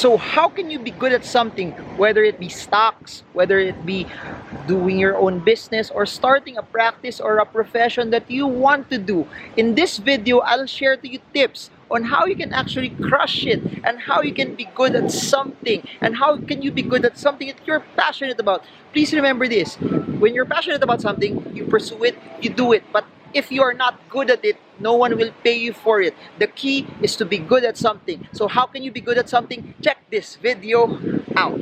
So how can you be good at something, whether it be stocks, whether it be doing your own business, or starting a practice or a profession that you want to do? In this video, I'll share to you tips on how you can actually crush it, and how you can be good at something, and how can you be good at something that you're passionate about. Please remember this: when you're passionate about something, you pursue it, you do it. But if you are not good at it, no one will pay you for it. The key is to be good at something. So how can you be good at something? Check this video out.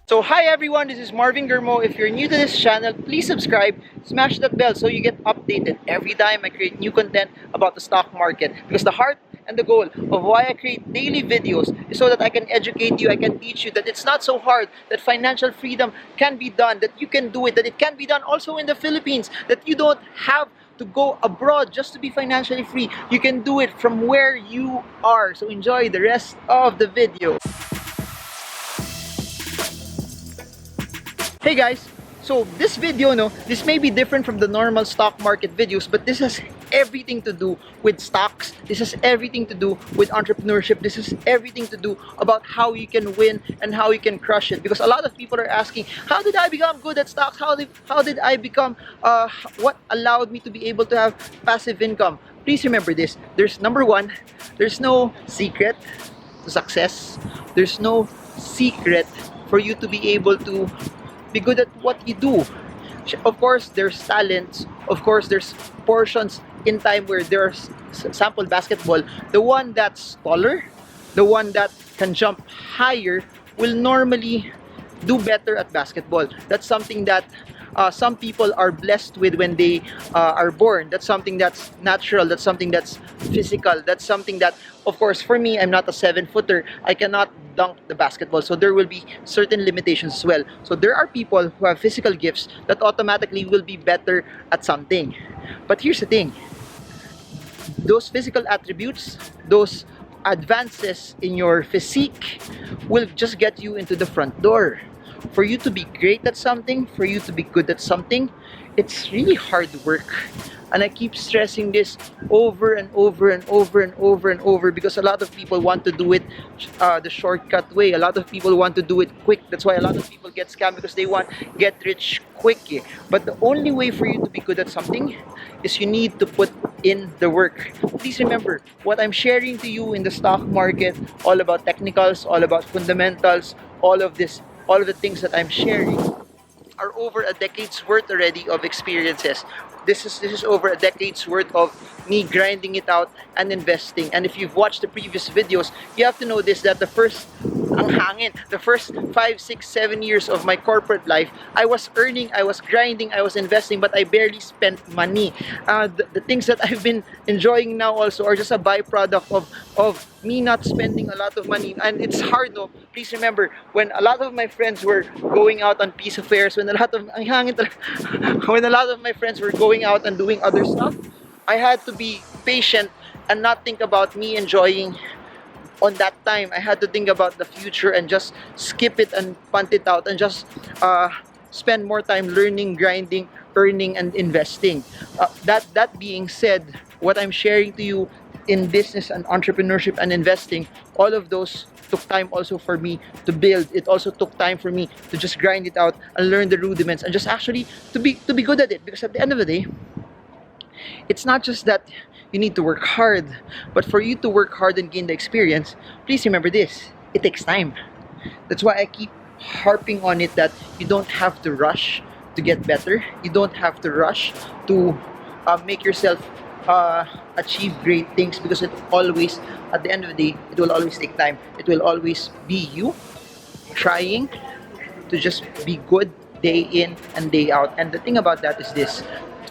So hi everyone, this is Marvin. If you're new to this channel, please subscribe, smash that bell so you get updated every time I create new content about the stock market. Because the heart and the goal of why I create daily videos is so that I can educate you, I can teach you that it's not so hard, that financial freedom can be done, that you can do it, that it can be done also in the Philippines, that you don't have to go abroad just to be financially free. You can do it from where you are. So enjoy the rest of the video. Hey guys, so this video, this may be different from the normal stock market videos, but this has everything to do with stocks. This has everything to do with entrepreneurship. This has everything to do about how you can win and how you can crush it. Because a lot of people are asking, how did I become good at stocks? How did I become, what allowed me to be able to have passive income? Please remember this. Number one, there's no secret to success. There's no secret for you to be able to be good at what you do. Of course, there's talents. Of course, there's portions in time where there's sample basketball. The one that's taller, the one that can jump higher will normally do better at basketball. That's something that some people are blessed with when they are born. That's something that's natural. That's something that's physical. That's something that, of course, for me, I'm not a 7-footer. I cannot dunk the basketball. So there will be certain limitations as well. So there are people who have physical gifts that automatically will be better at something. But here's the thing. Those physical attributes, those advances in your physique will just get you into the front door. For you to be great at something, for you to be good at something, it's really hard work. And I keep stressing this over and over and over and over and over, because a lot of people want to do it the shortcut way. A lot of people want to do it quick. That's why a lot of people get scammed, because they want get rich quick. But the only way for you to be good at something is you need to put in the work. Please remember, what I'm sharing to you in the stock market, all about technicals, all about fundamentals, all of the things that I'm sharing are over a decade's worth already of experiences. This is over a decade's worth of me grinding it out and investing. And if you've watched the previous videos, you have to know this, that the first 5, 6, 7 years of my corporate life, I was earning, I was grinding, I was investing, but I barely spent money. The things that I've been enjoying now also are just a byproduct of me not spending a lot of money. And it's hard, no? Please remember, when a lot of my friends were going out on peace affairs, when a lot of my friends were going out and doing other stuff, I had to be patient and not think about me enjoying on that time. I had to think about the future and just skip it and punt it out and just spend more time learning, grinding, earning, and investing. That being said, what I'm sharing to you in business and entrepreneurship and investing, all of those took time also for me to build. It also took time for me to just grind it out and learn the rudiments and just actually to be good at it. Because at the end of the day, it's not just that you need to work hard, but for you to work hard and gain the experience, please remember this: it takes time. That's why I keep harping on it, that you don't have to rush to get better. You don't have to rush to make yourself achieve great things, because it always, at the end of the day, it will always take time. It will always be you trying to just be good day in and day out. And the thing about that is this: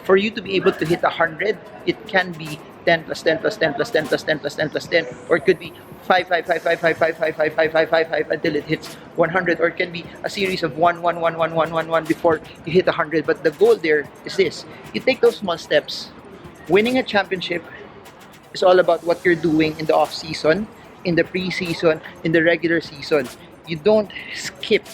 for you to be able to hit 100, it can be 10 plus 10 plus 10 plus 10 plus 10 plus 10 plus 10, or it could be 5 5 5 5 5 5 5 5 5 5 5 5 until it hits 100, or it can be a series of 1 1 1 1 1 1 1 before you hit 100. But the goal there is this: you take those small steps. Winning a championship is all about what you're doing in the off season, in the pre-season, in the regular season. you don't skip.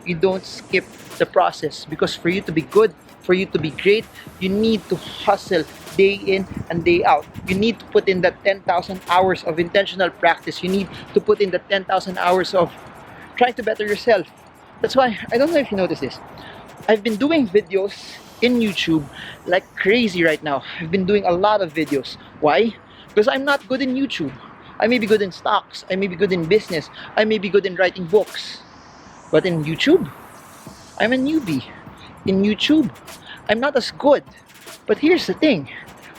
You don't skip the process, because for you to be good, for you to be great, you need to hustle day in and day out. You need to put in that 10,000 hours of intentional practice. You need to put in the 10,000 hours of trying to better yourself. That's why, I don't know if you notice this, I've been doing videos in YouTube like crazy right now. I've been doing a lot of videos. Why? Because I'm not good in YouTube. I may be good in stocks, I may be good in business, I may be good in writing books. But in YouTube, I'm a newbie. In YouTube, I'm not as good. But here's the thing,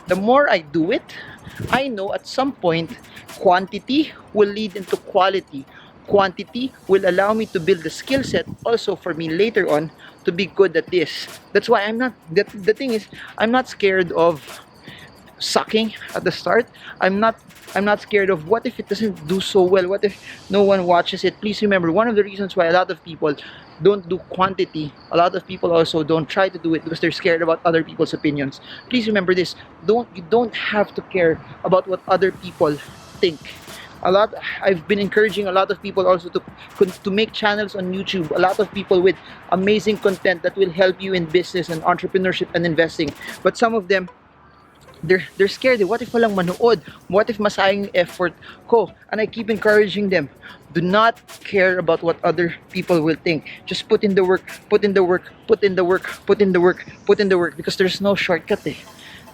the more I do it, I know at some point, quantity will lead into quality. Quantity will allow me to build the skill set also for me later on to be good at this. That's why I'm not, the thing is, I'm not scared of sucking at the start. I'm not scared of what if it doesn't do so well, what if no one watches it. Please remember, one of the reasons why a lot of people don't do quantity, a lot of people also don't try to do it because they're scared about other people's opinions. Please remember this, you don't have to care about what other people think. I've been encouraging a lot of people also to make channels on YouTube, a lot of people with amazing content that will help you in business and entrepreneurship and investing. But some of them, they're scared. What if walang manood? What if masayang yung effort ko? And I keep encouraging them, do not care about what other people will think. Just put in the work, put in the work, put in the work, put in the work, put in the work, because there's no shortcut eh.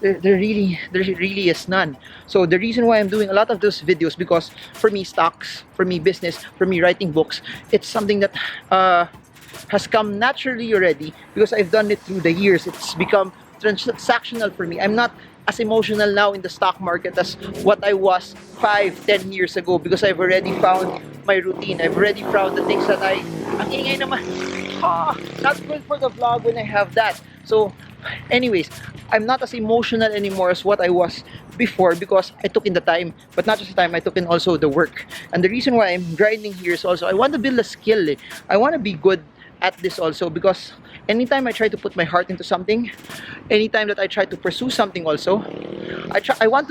There really is none. So the reason why I'm doing a lot of those videos, because for me, stocks, for me, business, for me, writing books, it's something that has come naturally already, because I've done it through the years. It's become transactional for me. I'm not as emotional now in the stock market as what I was 5-10 years ago, because I've already found my routine. I've already found the things that ang ingay naman. Not good for the vlog when I have that. So anyways, I'm not as emotional anymore as what I was before, because I took in the time, but not just the time, I took in also the work. And the reason why I'm grinding here is also I want to build a skill. I want to be good at this also, because anytime I try to put my heart into something, anytime that I try to pursue something also, I want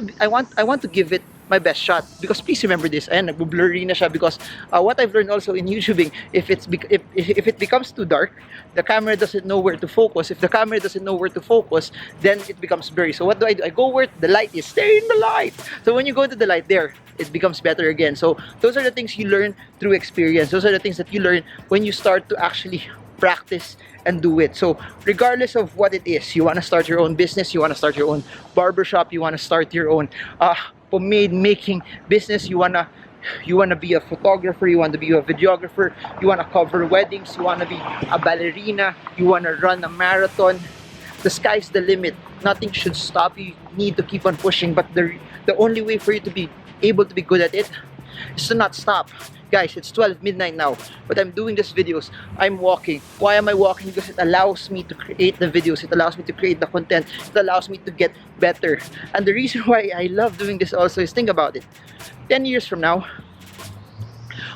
to give it my best shot. Because please remember this, and nagbo-blurry na siya, because what I've learned also in YouTubing, if it becomes too dark, the camera doesn't know where to focus. If the camera doesn't know where to focus, then it becomes blurry. So what do? I go where the light is. Stay in the light. So when you go to the light there, it becomes better again. So those are the things you learn through experience. Those are the things that you learn when you start to actually practice and do it. So regardless of what it is, you want to start your own business, you want to start your own barbershop, you want to start your own pomade making business, you wanna be a photographer, you want to be a videographer, you want to cover weddings, you want to be a ballerina, you want to run a marathon, the sky's the limit. Nothing should stop you. You need to keep on pushing. But the only way for you to be able to be good at it is to not stop. Guys, it's 12 midnight now, but I'm doing these videos. I'm walking. Why am I walking? Because it allows me to create the videos. It allows me to create the content. It allows me to get better. And the reason why I love doing this also is, think about it. 10 years from now,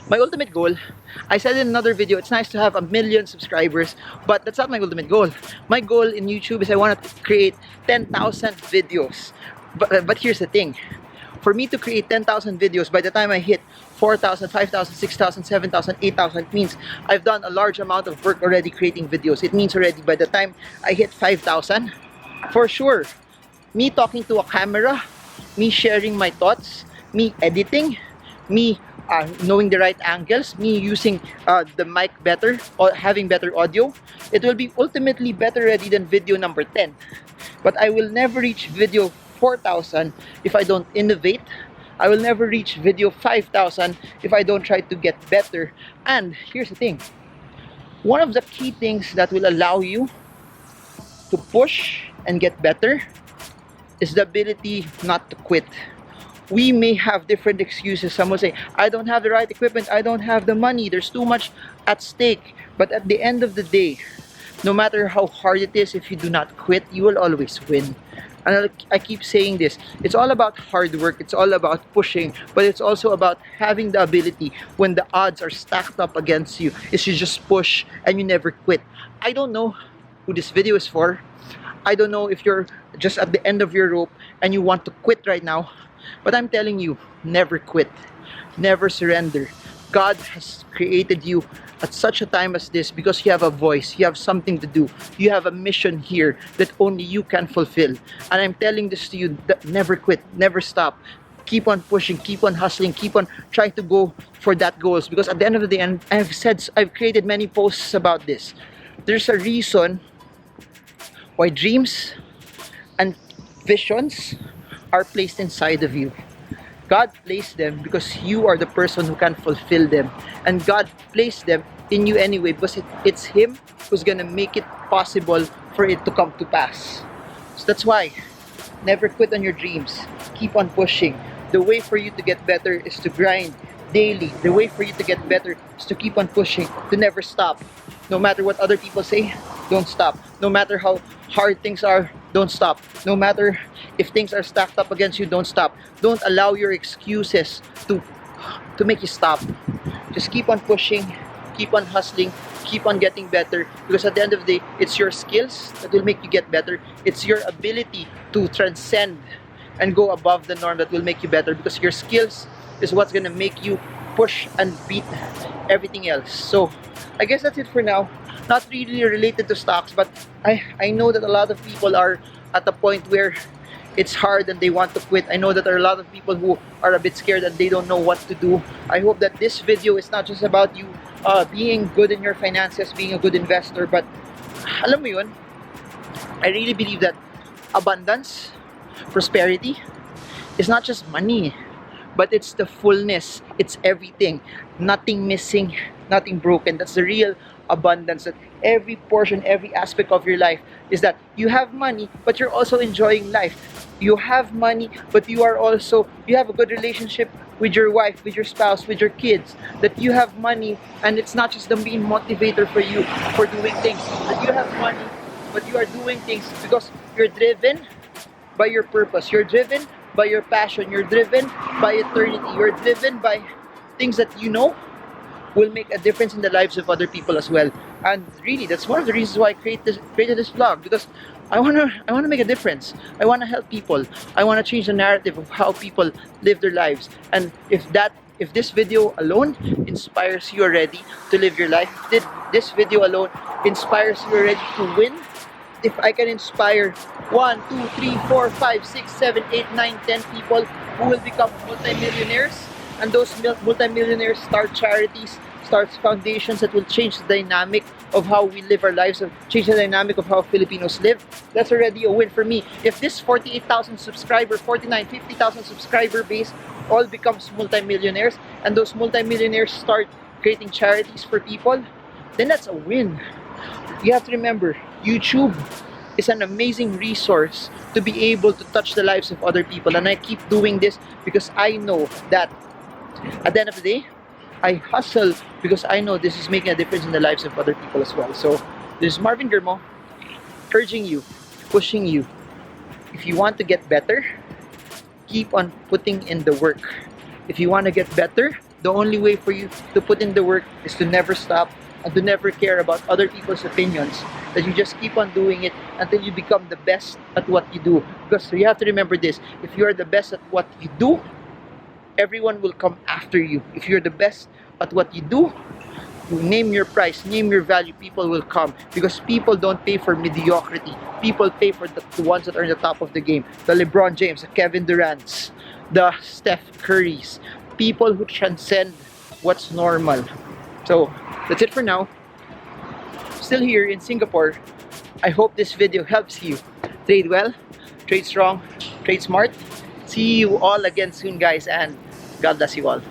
my ultimate goal, I said in another video, it's nice to have 1 million subscribers, but that's not my ultimate goal. My goal in YouTube is I want to create 10,000 videos. But here's the thing. For me to create 10,000 videos, by the time I hit 4,000, 5,000, 6,000, 7,000, 8,000, it means I've done a large amount of work already creating videos. It means already by the time I hit 5,000, for sure, me talking to a camera, me sharing my thoughts, me editing, me knowing the right angles, me using the mic better, or having better audio, it will be ultimately better ready than video number 10. But I will never reach video 4,000 if I don't innovate. I will never reach video 5,000 if I don't try to get better. And here's the thing, one of the key things that will allow you to push and get better is the ability not to quit. We may have different excuses. Some will say, I don't have the right equipment, I don't have the money, there's too much at stake. But at the end of the day, no matter how hard it is, if you do not quit, you will always win. And I keep saying this, it's all about hard work, it's all about pushing, but it's also about having the ability, when the odds are stacked up against you, is you just push and you never quit. I don't know who this video is for. I don't know if you're just at the end of your rope and you want to quit right now, but I'm telling you, never quit, never surrender. God has created you at such a time as this because you have a voice, you have something to do, you have a mission here that only you can fulfill. And I'm telling this to you, that never quit, never stop. Keep on pushing, keep on hustling, keep on trying to go for that goals, because at the end of the day, and I've created many posts about this, there's a reason why dreams and visions are placed inside of you. God placed them because you are the person who can fulfill them. And God placed them in you anyway because it's Him who's gonna make it possible for it to come to pass. So that's why, never quit on your dreams. Keep on pushing. The way for you to get better is to grind daily. The way for you to get better is to keep on pushing, to never stop. No matter what other people say, don't stop. No matter how hard things are, don't stop. No matter if things are stacked up against you, don't stop. Don't allow your excuses to make you stop. Just keep on pushing, keep on hustling, keep on getting better, because at the end of the day, it's your skills that will make you get better. It's your ability to transcend and go above the norm that will make you better, because your skills is what's gonna make you push and beat everything else. So I guess that's it for now. Not really related to stocks, but I know that a lot of people are at a point where it's hard and they want to quit. I know that there are a lot of people who are a bit scared and they don't know what to do. I hope that this video is not just about you being good in your finances, being a good investor, but alam mo yun, I really believe that abundance, prosperity is not just money, but it's the fullness. It's everything. Nothing missing, nothing broken. That's the real abundance. That every portion, every aspect of your life is that you have money, but you're also enjoying life. You have money, but you have a good relationship with your wife, with your spouse, with your kids. That you have money, and it's not just the main motivator for you for doing things. That you have money, but you are doing things because you're driven by your purpose. You're driven by your passion. You're driven by eternity. You're driven by things that you know will make a difference in the lives of other people as well. And really, that's one of the reasons why I created this vlog, because I wanna make a difference. I wanna help people. I wanna change the narrative of how people live their lives. And if this video alone inspires you already to live your life, if this video alone inspires you already to win, if I can inspire 1, 2, 3, 4, 5, 6, 7, 8, 9, 10 people who will become multimillionaires, and those multimillionaires start charities, starts foundations that will change the dynamic of how we live our lives, change the dynamic of how Filipinos live, that's already a win for me. If this 48,000 subscriber, 49, 50,000 subscriber base all becomes multimillionaires, and those multimillionaires start creating charities for people, then that's a win. You have to remember, YouTube is an amazing resource to be able to touch the lives of other people. And I keep doing this because I know that at the end of the day, I hustle because I know this is making a difference in the lives of other people as well. So this is Marvin Germo, urging you, pushing you. If you want to get better, keep on putting in the work. If you want to get better, the only way for you to put in the work is to never stop and to never care about other people's opinions. That you just keep on doing it until you become the best at what you do. Because you have to remember this, if you are the best at what you do, everyone will come after you. If you're the best at what you do, you name your price, name your value, people will come. Because people don't pay for mediocrity. People pay for the ones that are in the top of the game. The LeBron James, the Kevin Durant's, the Steph Curry's. People who transcend what's normal. So, that's it for now. Still here in Singapore. I hope this video helps you trade well, trade strong, trade smart. See you all again soon, guys, and God bless you all.